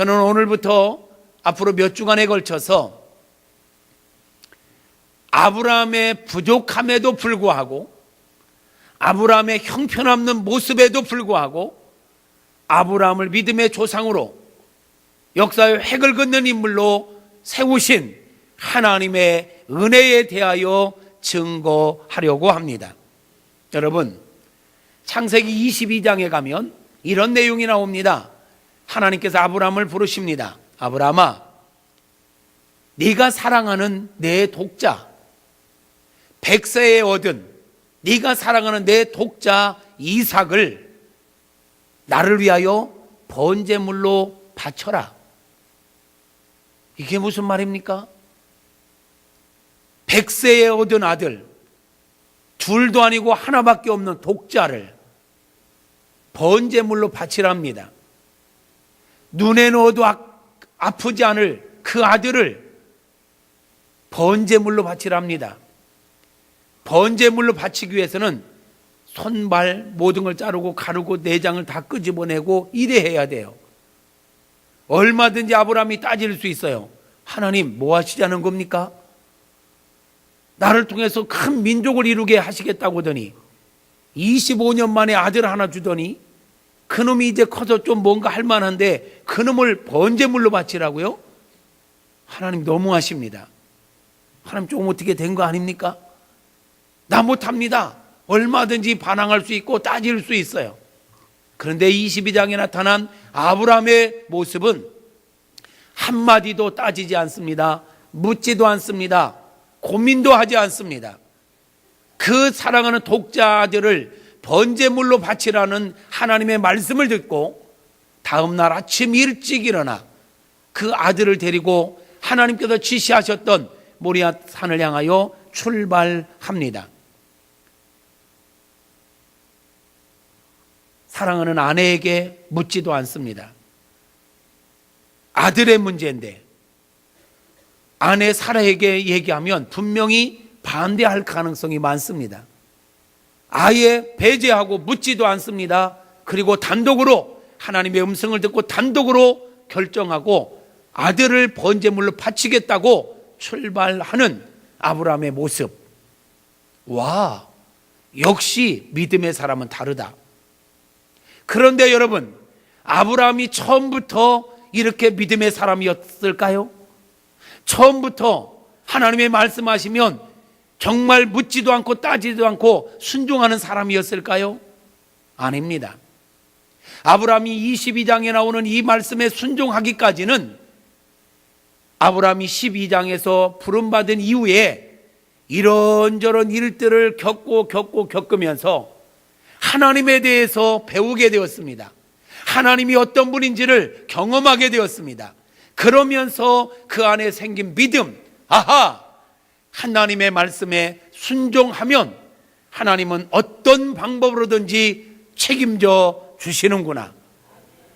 저는 오늘부터 앞으로 몇 주간에 걸쳐서 아브라함의 부족함에도 불구하고, 아브라함의 형편없는 모습에도 불구하고 아브라함을 믿음의 조상으로 역사의 획을 긋는 인물로 세우신 하나님의 은혜에 대하여 증거하려고 합니다. 여러분, 창세기 22장에 가면 이런 내용이 나옵니다. 하나님께서 아브라함을 부르십니다. 아브라함아, 네가 사랑하는 내 독자, 100세에 얻은 네가 사랑하는 내 독자 이삭을 나를 위하여 번제물로 바쳐라. 이게 무슨 말입니까? 100세에 얻은 아들, 둘도 아니고 하나밖에 없는 독자를 번제물로 바치랍니다. 눈에 넣어도 아프지 않을 그 아들을 번제물로 바치랍니다. 번제물로 바치기 위해서는 손발 모든 걸 자르고 가르고 내장을 다 끄집어내고 이래 해야 돼요. 얼마든지 아브라함이 따질 수 있어요. 하나님 뭐 하시자는 겁니까? 나를 통해서 큰 민족을 이루게 하시겠다고 하더니 25년 만에 아들 하나 주더니 그놈이 이제 커서 좀 뭔가 할 만한데 그놈을 번제물로 바치라고요? 하나님 너무하십니다. 하나님 조금 어떻게 된 거 아닙니까? 나 못합니다. 얼마든지 반항할 수 있고 따질 수 있어요. 그런데 22장에 나타난 아브라함의 모습은 한마디도 따지지 않습니다. 묻지도 않습니다. 고민도 하지 않습니다. 그 사랑하는 독자 아들을 번제물로 바치라는 하나님의 말씀을 듣고 다음날 아침 일찍 일어나 그 아들을 데리고 하나님께서 지시하셨던 모리아 산을 향하여 출발합니다. 사랑하는 아내에게 묻지도 않습니다. 아들의 문제인데 아내 사라에게 얘기하면 분명히 반대할 가능성이 많습니다. 아예 배제하고 묻지도 않습니다. 그리고 단독으로 하나님의 음성을 듣고 단독으로 결정하고 아들을 번제물로 바치겠다고 출발하는 아브라함의 모습. 와, 역시 믿음의 사람은 다르다. 그런데 여러분, 아브라함이 처음부터 이렇게 믿음의 사람이었을까요? 처음부터 하나님의 말씀하시면 정말 묻지도 않고 따지도 않고 순종하는 사람이었을까요? 아닙니다. 아브라함이 22장에 나오는 이 말씀에 순종하기까지는 아브라함이 12장에서 부름받은 이후에 이런저런 일들을 겪으면서 하나님에 대해서 배우게 되었습니다. 하나님이 어떤 분인지를 경험하게 되었습니다. 그러면서 그 안에 생긴 믿음, 아하! 하나님의 말씀에 순종하면 하나님은 어떤 방법으로든지 책임져 주시는구나.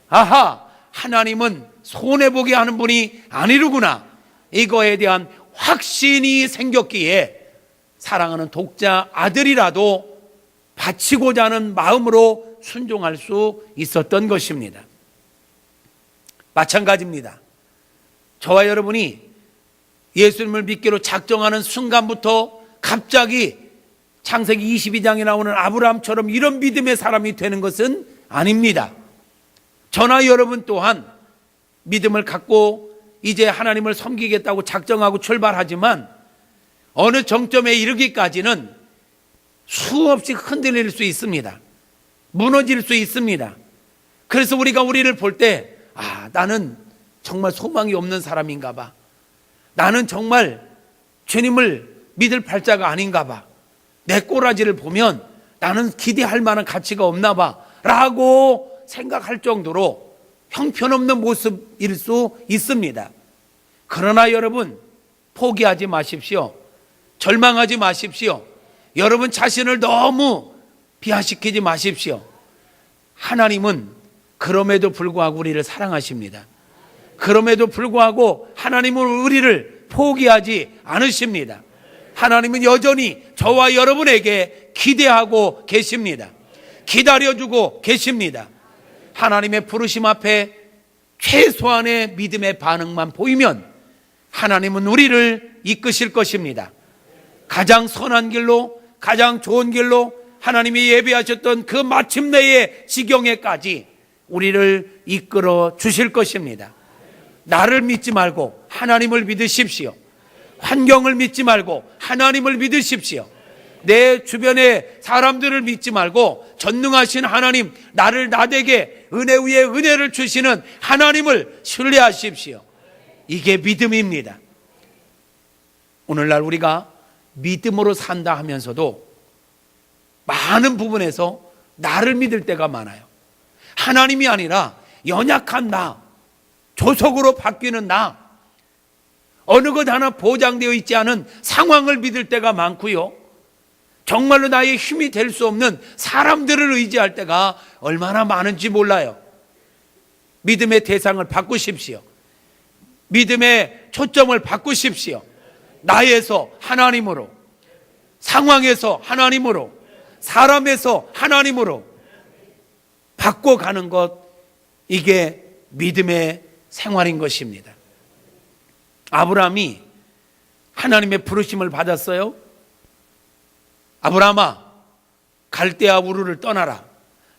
아하! 하나님은 손해보게 하는 분이 아니르구나. 이거에 대한 확신이 생겼기에 사랑하는 독자 아들이라도 바치고자 하는 마음으로 순종할 수 있었던 것입니다. 마찬가지입니다. 저와 여러분이 예수님을 믿기로 작정하는 순간부터 갑자기 창세기 22장에 나오는 아브라함처럼 이런 믿음의 사람이 되는 것은 아닙니다. 저나 여러분 또한 믿음을 갖고 이제 하나님을 섬기겠다고 작정하고 출발하지만 어느 정점에 이르기까지는 수없이 흔들릴 수 있습니다. 무너질 수 있습니다. 그래서 우리가 우리를 볼 때 나는 정말 소망이 없는 사람인가 봐. 나는 정말 주님을 믿을 팔자가 아닌가 봐. 내 꼬라지를 보면 나는 기대할 만한 가치가 없나 봐 라고 생각할 정도로 형편없는 모습일 수 있습니다. 그러나 여러분, 포기하지 마십시오. 절망하지 마십시오. 여러분 자신을 너무 비하시키지 마십시오. 하나님은 그럼에도 불구하고 우리를 사랑하십니다. 그럼에도 불구하고 하나님은 우리를 포기하지 않으십니다. 하나님은 여전히 저와 여러분에게 기대하고 계십니다. 기다려주고 계십니다. 하나님의 부르심 앞에 최소한의 믿음의 반응만 보이면 하나님은 우리를 이끄실 것입니다. 가장 선한 길로, 가장 좋은 길로 하나님이 예비하셨던 그 마침내의 지경에까지 우리를 이끌어 주실 것입니다. 나를 믿지 말고 하나님을 믿으십시오. 환경을 믿지 말고 하나님을 믿으십시오. 내 주변의 사람들을 믿지 말고 전능하신 하나님, 나를 나되게 은혜 위에 은혜를 주시는 하나님을 신뢰하십시오. 이게 믿음입니다. 오늘날 우리가 믿음으로 산다 하면서도 많은 부분에서 나를 믿을 때가 많아요. 하나님이 아니라 연약한 나, 조속으로 바뀌는 나, 어느 것 하나 보장되어 있지 않은 상황을 믿을 때가 많고요, 정말로 나의 힘이 될 수 없는 사람들을 의지할 때가 얼마나 많은지 몰라요. 믿음의 대상을 바꾸십시오. 믿음의 초점을 바꾸십시오. 나에서 하나님으로, 상황에서 하나님으로, 사람에서 하나님으로 바꿔가는 것, 이게 믿음의 생활인 것입니다. 아브라함이 하나님의 부르심을 받았어요. 아브라함아, 갈대아 우르를 떠나라.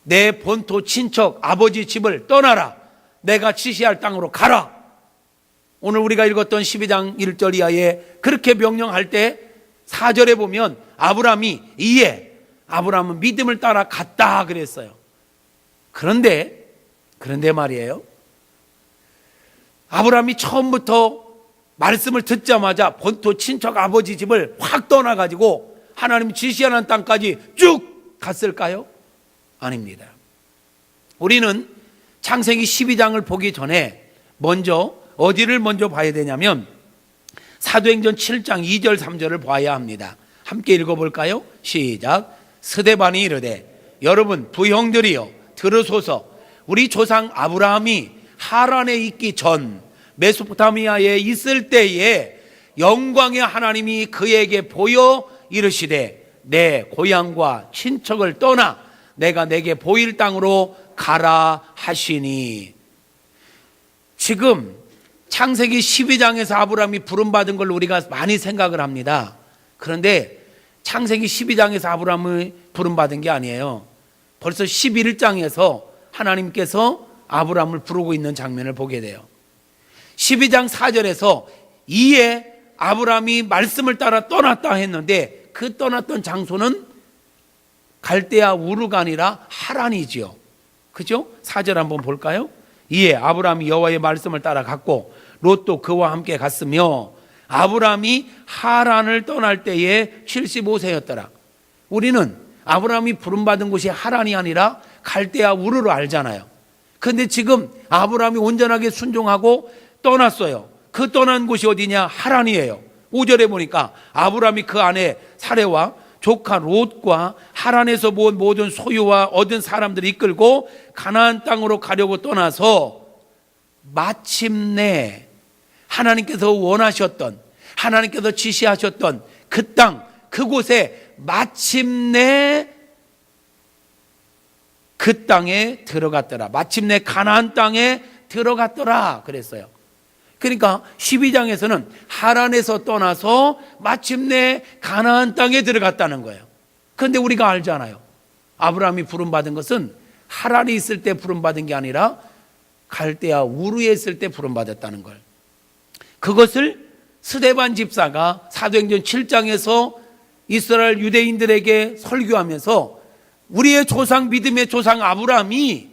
내 본토 친척 아버지 집을 떠나라. 내가 지시할 땅으로 가라. 오늘 우리가 읽었던 12장 1절 이하에 그렇게 명령할 때 4절에 보면 아브라함이 이에, 아브라함은 믿음을 따라 갔다 그랬어요. 그런데 말이에요, 아브라함이 처음부터 말씀을 듣자마자 본토 친척 아버지 집을 확 떠나가지고 하나님 지시하는 땅까지 쭉 갔을까요? 아닙니다. 우리는 창세기 12장을 보기 전에 어디를 먼저 봐야 되냐면 사도행전 7장 2절 3절을 봐야 합니다. 함께 읽어볼까요? 시작. 스데반이 이르되 여러분 부형들이여 들으소서. 우리 조상 아브라함이 하란에 있기 전 메소포타미아에 있을 때에 영광의 하나님이 그에게 보여 이르시되 내 고향과 친척을 떠나 내가 내게 보일 땅으로 가라 하시니. 지금 창세기 12장에서 아브라함이 부름받은 걸 우리가 많이 생각을 합니다. 그런데 창세기 12장에서 아브라함이 부름받은 게 아니에요. 벌써 11장에서 하나님께서 아브라함을 부르고 있는 장면을 보게 돼요. 12장 4절에서 이에 아브라함이 말씀을 따라 떠났다 했는데 그 떠났던 장소는 갈대아 우르가 아니라 하란이지요. 그죠? 4절 한번 볼까요? 이에 아브라함이 여호와의 말씀을 따라 갔고 롯도 그와 함께 갔으며 아브라함이 하란을 떠날 때에 75세였더라. 우리는 아브라함이 부름받은 곳이 하란이 아니라 갈대아 우르로 알잖아요. 그런데 지금 아브라함이 온전하게 순종하고 떠났어요. 그 떠난 곳이 어디냐? 하란이에요. 5절에 보니까 아브라함이 그 안에 사레와 조카 롯과 하란에서 모은 모든 소유와 얻은 사람들을 이끌고 가나안 땅으로 가려고 떠나서 마침내 하나님께서 원하셨던, 하나님께서 지시하셨던 그 땅, 그곳에 마침내 그 땅에 들어갔더라. 마침내 가나안 땅에 들어갔더라 그랬어요. 그러니까 12장에서는 하란에서 떠나서 마침내 가나안 땅에 들어갔다는 거예요. 그런데 우리가 알잖아요. 아브라함이 부름받은 것은 하란에 있을 때 부름받은 게 아니라 갈대아 우르에 있을 때 부름받았다는 걸. 그것을 스데반 집사가 사도행전 7장에서 이스라엘 유대인들에게 설교하면서 우리의 조상, 믿음의 조상 아브라함이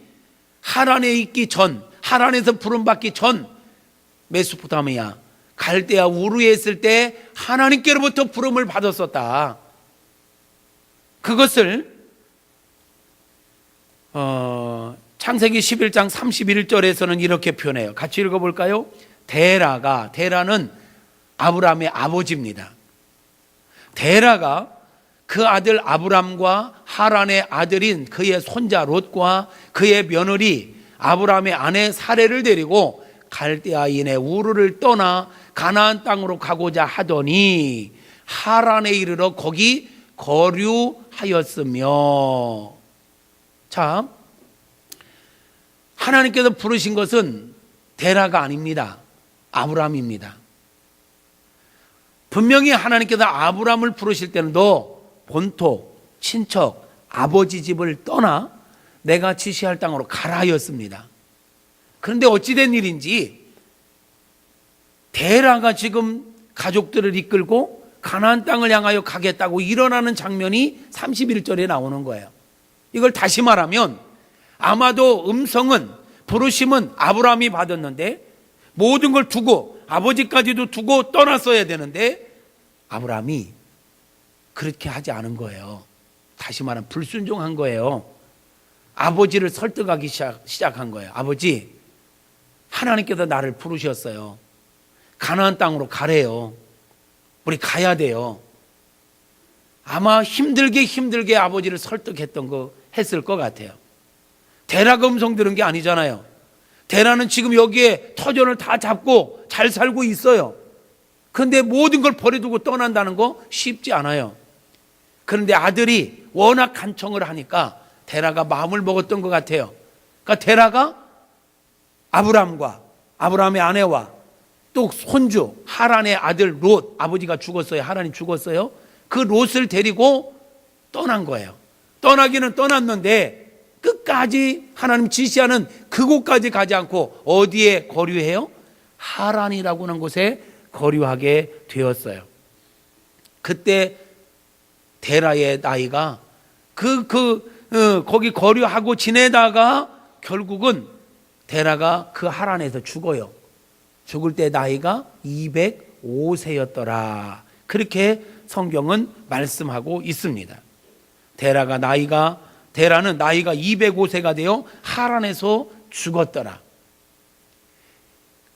하란에 있기 전, 하란에서 부름받기 전 메소포타미아 갈대아 우르에 있을 때 하나님께로부터 부름을 받았었다. 그것을 창세기 11장 31절에서는 이렇게 표현해요. 같이 읽어볼까요? 데라는 아브라함의 아버지입니다. 데라가 그 아들 아브람과 하란의 아들인 그의 손자 롯과 그의 며느리 아브라함의 아내 사레를 데리고 갈대아인의 우르를 떠나 가나안 땅으로 가고자 하더니 하란에 이르러 거기 거류하였으며. 자, 하나님께서 부르신 것은 데라가 아닙니다. 아브라함입니다. 분명히 하나님께서 아브라함을 부르실 때는 너 본토, 친척, 아버지 집을 떠나 내가 지시할 땅으로 가라 하였습니다. 그런데 어찌된 일인지 데라가 지금 가족들을 이끌고 가나안 땅을 향하여 가겠다고 일어나는 장면이 31절에 나오는 거예요. 이걸 다시 말하면 아마도 음성은, 부르심은 아브라함이 받았는데 모든 걸 두고, 아버지까지도 두고 떠났어야 되는데 아브라함이 그렇게 하지 않은 거예요. 다시 말하면 불순종한 거예요. 아버지를 설득하기 시작한 거예요. 아버지, 하나님께서 나를 부르셨어요. 가나안 땅으로 가래요. 우리 가야 돼요. 아마 힘들게 아버지를 설득했던 거 했을 것 같아요. 데라가 음성 들은 게 아니잖아요. 데라는 지금 여기에 터전을 다 잡고 잘 살고 있어요. 그런데 모든 걸 버려두고 떠난다는 거 쉽지 않아요. 그런데 아들이 워낙 간청을 하니까 데라가 마음을 먹었던 것 같아요. 그러니까 데라가 아브라함과 아브라함의 아내와 또 손주 하란의 아들 롯, 아버지가 죽었어요. 하란이 죽었어요. 그 롯을 데리고 떠난 거예요. 떠나기는 떠났는데 끝까지 하나님 지시하는 그곳까지 가지 않고 어디에 거류해요? 하란이라고 하는 곳에 거류하게 되었어요. 그때 데라의 나이가 거기 거류하고 지내다가 결국은 데라가 그 하란에서 죽어요. 죽을 때 나이가 205세였더라. 그렇게 성경은 말씀하고 있습니다. 데라는 나이가 205세가 되어 하란에서 죽었더라.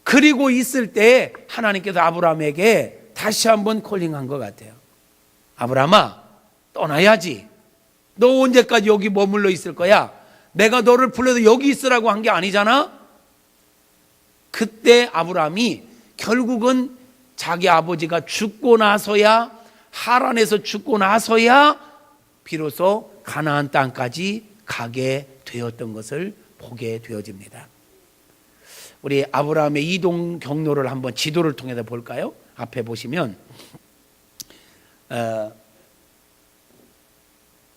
그리고 있을 때 하나님께서 아브라함에게 다시 한번 콜링한 것 같아요. 아브라함아, 떠나야지. 너 언제까지 여기 머물러 있을 거야? 내가 너를 불러서 여기 있으라고 한 게 아니잖아? 그때 아브라함이 결국은 자기 아버지가 죽고 나서야, 하란에서 죽고 나서야 비로소 가나안 땅까지 가게 되었던 것을 보게 되어집니다. 우리 아브라함의 이동 경로를 한번 지도를 통해서 볼까요? 앞에 보시면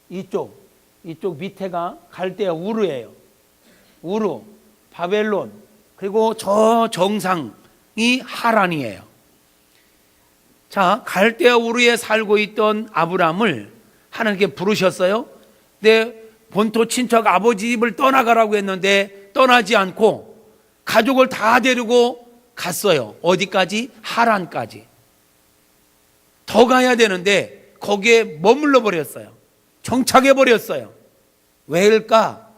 이쪽 밑에가 갈대아 우르예요. 우르, 바벨론, 그리고 저 정상이 하란이에요. 자, 갈대아 우르에 살고 있던 아브라함을 하나님께 부르셨어요. 내 본토 친척 아버지 집을 떠나가라고 했는데 떠나지 않고 가족을 다 데리고 갔어요. 어디까지? 하란까지. 더 가야 되는데 거기에 머물러 버렸어요. 정착해 버렸어요. 왜일까?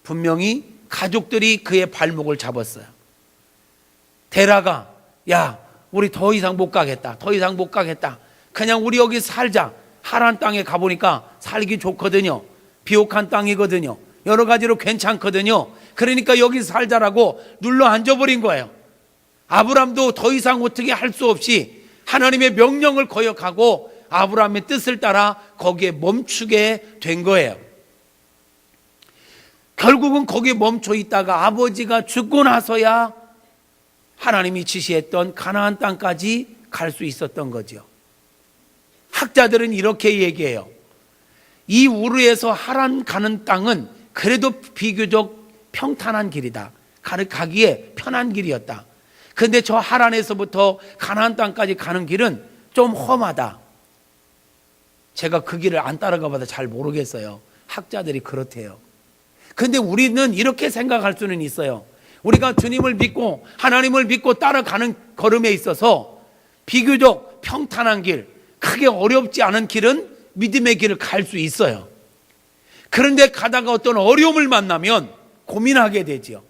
분명히 가족들이 그의 발목을 잡았어요. 데라가, 야, 우리 더 이상 못 가겠다. 더 이상 못 가겠다. 그냥 우리 여기 살자. 하란 땅에 가보니까 살기 좋거든요. 비옥한 땅이거든요. 여러 가지로 괜찮거든요. 그러니까 여기 살자라고 눌러 앉아버린 거예요. 아브람도 더 이상 어떻게 할 수 없이 하나님의 명령을 거역하고 아브라함의 뜻을 따라 거기에 멈추게 된 거예요. 결국은 거기에 멈춰 있다가 아버지가 죽고 나서야 하나님이 지시했던 가나안 땅까지 갈 수 있었던 거죠. 학자들은 이렇게 얘기해요. 이 우르에서 하란 가는 땅은 그래도 비교적 평탄한 길이다. 가기에 편한 길이었다. 그런데 저 하란에서부터 가나안 땅까지 가는 길은 좀 험하다. 제가 그 길을 안 따라가 봐도 잘 모르겠어요. 학자들이 그렇대요. 그런데 우리는 이렇게 생각할 수는 있어요. 우리가 주님을 믿고 하나님을 믿고 따라가는 걸음에 있어서 비교적 평탄한 길, 크게 어렵지 않은 길은 믿음의 길을 갈 수 있어요. 그런데 가다가 어떤 어려움을 만나면 고민하게 되지요.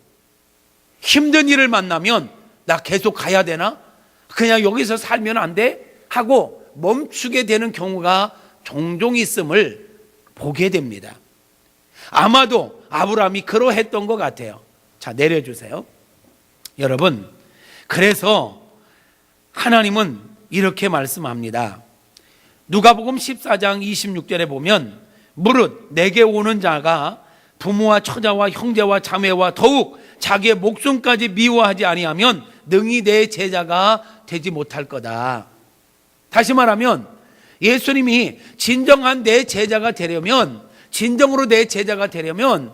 힘든 일을 만나면 나 계속 가야 되나? 그냥 여기서 살면 안 돼? 하고 멈추게 되는 경우가 종종 있음을 보게 됩니다. 아마도 아브라함이 그러했던 것 같아요. 자, 내려주세요. 여러분, 그래서 하나님은 이렇게 말씀합니다. 누가복음 14장 26절에 보면 무릇 내게 오는 자가 부모와 처자와 형제와 자매와 더욱 자기의 목숨까지 미워하지 아니하면 능히 내 제자가 되지 못할 거다. 다시 말하면 예수님이 진정한 내 제자가 되려면, 진정으로 내 제자가 되려면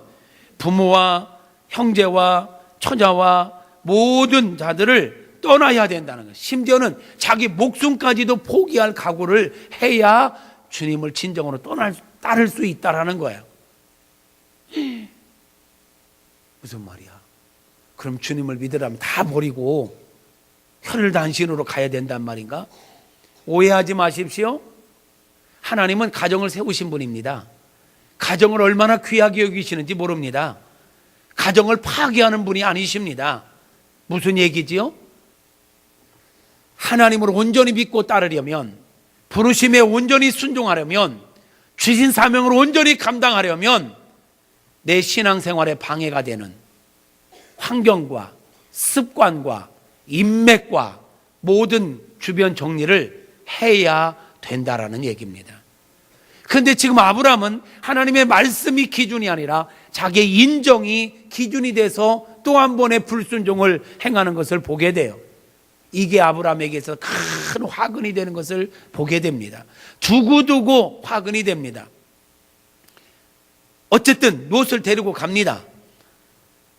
부모와 형제와 처자와 모든 자들을 떠나야 된다는 거예요. 심지어는 자기 목숨까지도 포기할 각오를 해야 주님을 진정으로 따를 수 있다라는 거예요. 무슨 말이야? 그럼 주님을 믿으라면 다 버리고 혈단신으로 가야 된단 말인가? 오해하지 마십시오. 하나님은 가정을 세우신 분입니다. 가정을 얼마나 귀하게 여기시는지 모릅니다. 가정을 파괴하는 분이 아니십니다. 무슨 얘기지요? 하나님을 온전히 믿고 따르려면, 부르심에 온전히 순종하려면, 주신 사명을 온전히 감당하려면 내 신앙생활에 방해가 되는 환경과 습관과 인맥과 모든 주변 정리를 해야 된다라는 얘기입니다. 그런데 지금 아브라함은 하나님의 말씀이 기준이 아니라 자기의 인정이 기준이 돼서 또 한 번의 불순종을 행하는 것을 보게 돼요. 이게 아브라함에게서 큰 화근이 되는 것을 보게 됩니다. 두고두고 화근이 됩니다. 어쨌든 롯을 데리고 갑니다.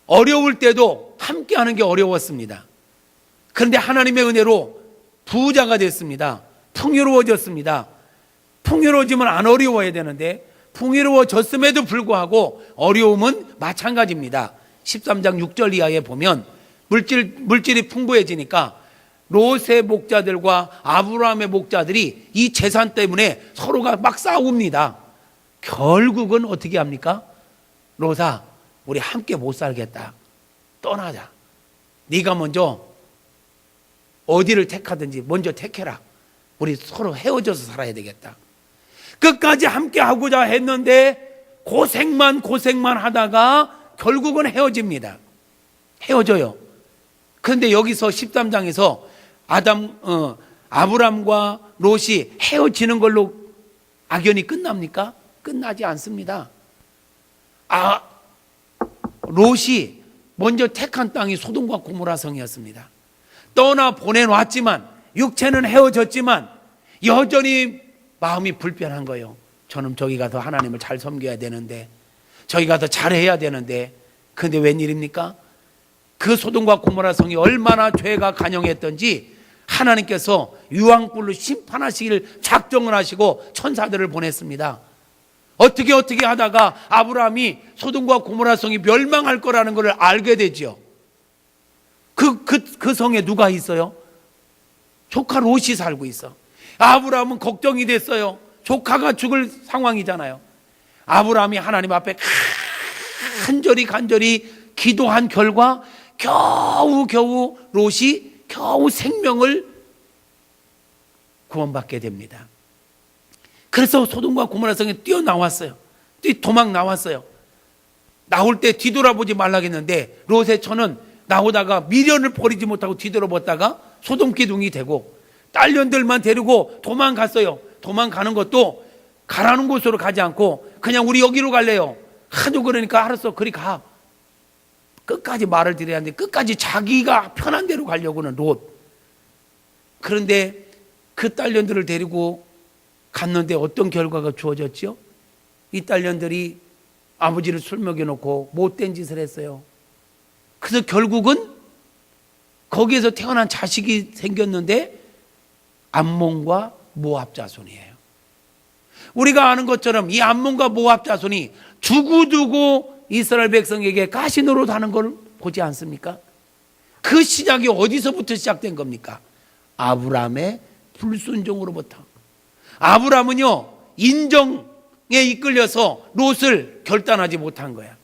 어려울 때도 함께하는 게 어려웠습니다. 그런데 하나님의 은혜로 부자가 됐습니다. 풍요로워졌습니다. 풍요로워지면 안 어려워야 되는데 풍요로워졌음에도 불구하고 어려움은 마찬가지입니다. 13장 6절 이하에 보면 물질이 풍부해지니까 롯의 목자들과 아브라함의 목자들이 이 재산 때문에 서로가 막 싸웁니다. 결국은 어떻게 합니까? 롯아, 우리 함께 못 살겠다. 떠나자. 네가 먼저 어디를 택하든지 먼저 택해라. 우리 서로 헤어져서 살아야 되겠다. 끝까지 함께 하고자 했는데 고생만 하다가 결국은 헤어집니다. 헤어져요. 그런데 여기서 13장에서 아브람과 롯이 헤어지는 걸로 악연이 끝납니까? 끝나지 않습니다. 롯이 먼저 택한 땅이 소돔과 고모라 성이었습니다. 떠나 보내놨지만, 육체는 헤어졌지만 여전히 마음이 불편한 거예요. 저는 저기 가서 하나님을 잘 섬겨야 되는데, 저기 가서 잘해야 되는데, 그런데 웬일입니까? 그 소돔과 고모라 성이 얼마나 죄가 간영했던지 하나님께서 유황불로 심판하시기를 작정을 하시고 천사들을 보냈습니다. 어떻게 하다가 아브라함이 소돔과 고모라 성이 멸망할 거라는 것을 알게 되죠. 그 성에 누가 있어요? 조카 롯이 살고 있어. 아브라함은 걱정이 됐어요. 조카가 죽을 상황이잖아요. 아브라함이 하나님 앞에 간절히 기도한 결과 겨우 롯이 생명을 구원받게 됩니다. 그래서 소돔과 고모라 성에 뛰어나왔어요. 도망 나왔어요. 나올 때 뒤돌아보지 말라겠는데 롯의 처는 나오다가 미련을 버리지 못하고 뒤돌아봤다가 소돔 기둥이 되고, 딸년들만 데리고 도망갔어요. 도망가는 것도 가라는 곳으로 가지 않고 그냥 우리 여기로 갈래요. 하도 그러니까 알았어, 그리 가. 끝까지 말을 드려야 하는데 끝까지 자기가 편한 대로 가려고는 롯. 그런데 그 딸년들을 데리고 갔는데 어떤 결과가 주어졌죠? 이 딸년들이 아버지를 술 먹여놓고 못된 짓을 했어요. 그래서 결국은 거기에서 태어난 자식이 생겼는데 암몬과 모압 자손이에요. 우리가 아는 것처럼 이 암몬과 모압 자손이 두고두고 이스라엘 백성에게 가시노릇 하는 걸 보지 않습니까? 그 시작이 어디서부터 시작된 겁니까? 아브라함의 불순종으로부터. 아브라함은요, 인정에 이끌려서 롯을 결단하지 못한 거야.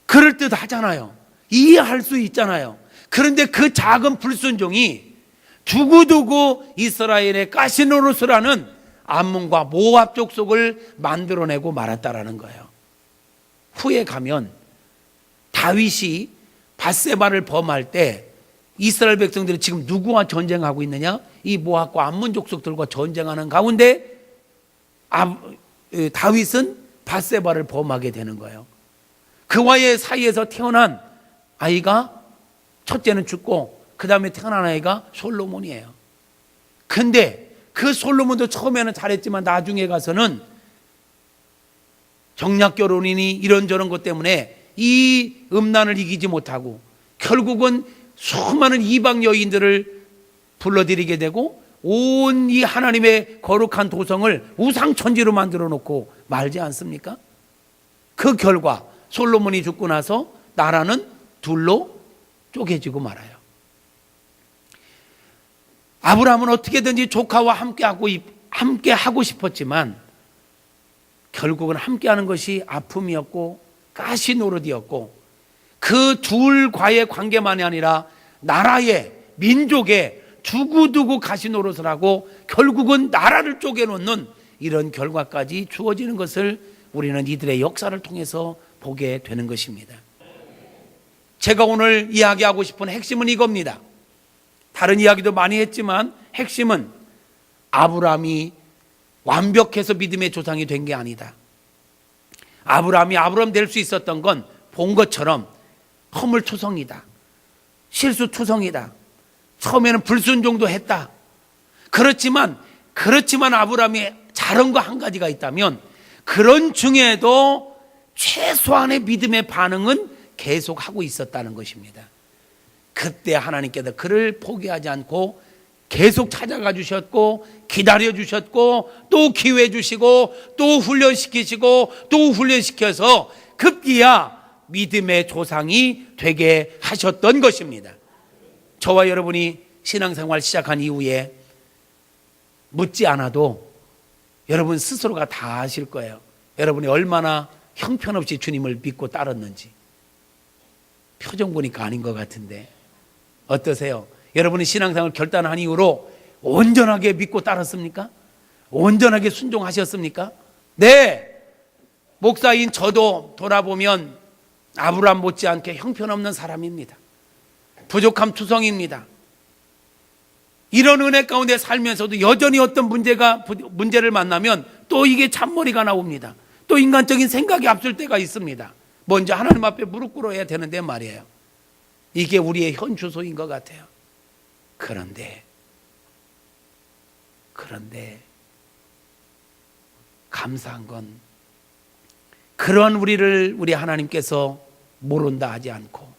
그럴듯하잖아요. 이해할 수 있잖아요. 그런데 그 작은 불순종이 두고두고 이스라엘의 가시노릇을 하는 암몬과 모압 족속을 만들어내고 말았다라는 거예요. 후에 가면 다윗이 밧세바를 범할 때 이스라엘 백성들이 지금 누구와 전쟁하고 있느냐? 이 모압과 암몬 족속들과 전쟁하는 가운데 다윗은 밧세바를 범하게 되는 거예요. 그와의 사이에서 태어난 아이가 첫째는 죽고 그 다음에 태어난 아이가 솔로몬이에요. 근데 그 솔로몬도 처음에는 잘했지만 나중에 가서는 정략 결혼이니 이런저런 것 때문에 이 음란을 이기지 못하고 결국은 수많은 이방 여인들을 불러들이게 되고 온 이 하나님의 거룩한 도성을 우상천지로 만들어 놓고 말지 않습니까? 그 결과 솔로몬이 죽고 나서 나라는 둘로 쪼개지고 말아요. 아브라함은 어떻게든지 조카와 함께 하고 싶었지만 결국은 함께하는 것이 아픔이었고 가시 노릇이었고 그 둘과의 관계만이 아니라 나라의 민족의 두고두고 가시 노릇을 하고 결국은 나라를 쪼개놓는 이런 결과까지 주어지는 것을 우리는 이들의 역사를 통해서 보게 되는 것입니다. 제가 오늘 이야기하고 싶은 핵심은 이겁니다. 다른 이야기도 많이 했지만 핵심은 아브라함이 완벽해서 믿음의 조상이 된 게 아니다. 아브라함이 아브라함 될 수 있었던 건 본 것처럼 허물투성이다. 실수투성이다. 처음에는 불순종도 했다. 그렇지만 아브라함이 잘한 거 한 가지가 있다면 그런 중에도 최소한의 믿음의 반응은 계속하고 있었다는 것입니다. 그때 하나님께서 그를 포기하지 않고 계속 찾아가 주셨고 기다려 주셨고 또 기회 주시고 또 훈련시키시고 또 훈련시켜서 급기야 믿음의 조상이 되게 하셨던 것입니다. 저와 여러분이 신앙생활 시작한 이후에 묻지 않아도 여러분 스스로가 다 아실 거예요. 여러분이 얼마나 형편없이 주님을 믿고 따랐는지. 표정 보니까 아닌 것 같은데 어떠세요? 여러분이 신앙생활 결단한 이후로 온전하게 믿고 따랐습니까? 온전하게 순종하셨습니까? 네, 목사인 저도 돌아보면 아브라함 못지않게 형편없는 사람입니다. 부족함 투성입니다. 이런 은혜 가운데 살면서도 여전히 어떤 문제를 만나면 또 이게 잔머리가 나옵니다. 또 인간적인 생각이 앞설 때가 있습니다. 먼저 하나님 앞에 무릎 꿇어야 되는데 말이에요. 이게 우리의 현 주소인 것 같아요. 그런데 감사한 건 그런 우리를 우리 하나님께서 모른다 하지 않고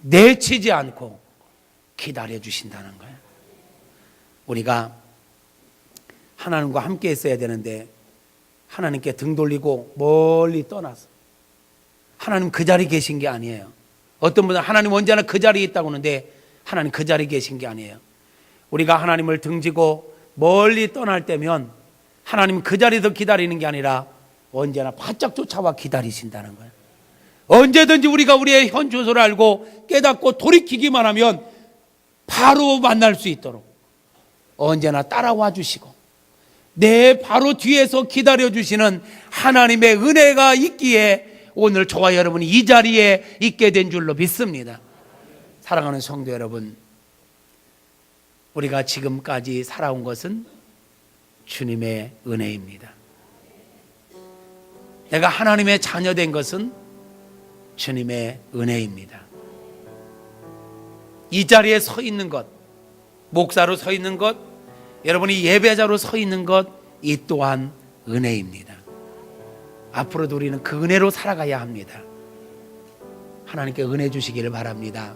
내치지 않고 기다려 주신다는 거예요. 우리가 하나님과 함께 있어야 되는데 하나님께 등 돌리고 멀리 떠나서 하나님 그 자리에 계신 게 아니에요. 어떤 분은 하나님 언제나 그 자리에 있다고 하는데 하나님 그 자리에 계신 게 아니에요. 우리가 하나님을 등지고 멀리 떠날 때면 하나님 그 자리에서 기다리는 게 아니라 언제나 바짝 쫓아와 기다리신다는 거예요. 언제든지 우리가 우리의 현 주소를 알고 깨닫고 돌이키기만 하면 바로 만날 수 있도록 언제나 따라와 주시고 내 바로 뒤에서 기다려 주시는 하나님의 은혜가 있기에 오늘 저와 여러분이 이 자리에 있게 된 줄로 믿습니다. 사랑하는 성도 여러분, 우리가 지금까지 살아온 것은 주님의 은혜입니다. 내가 하나님의 자녀 된 것은 주님의 은혜입니다. 이 자리에 서 있는 것, 목사로 서 있는 것, 여러분이 예배자로 서 있는 것, 이 또한 은혜입니다. 앞으로도 우리는 그 은혜로 살아가야 합니다. 하나님께 은혜 주시기를 바랍니다.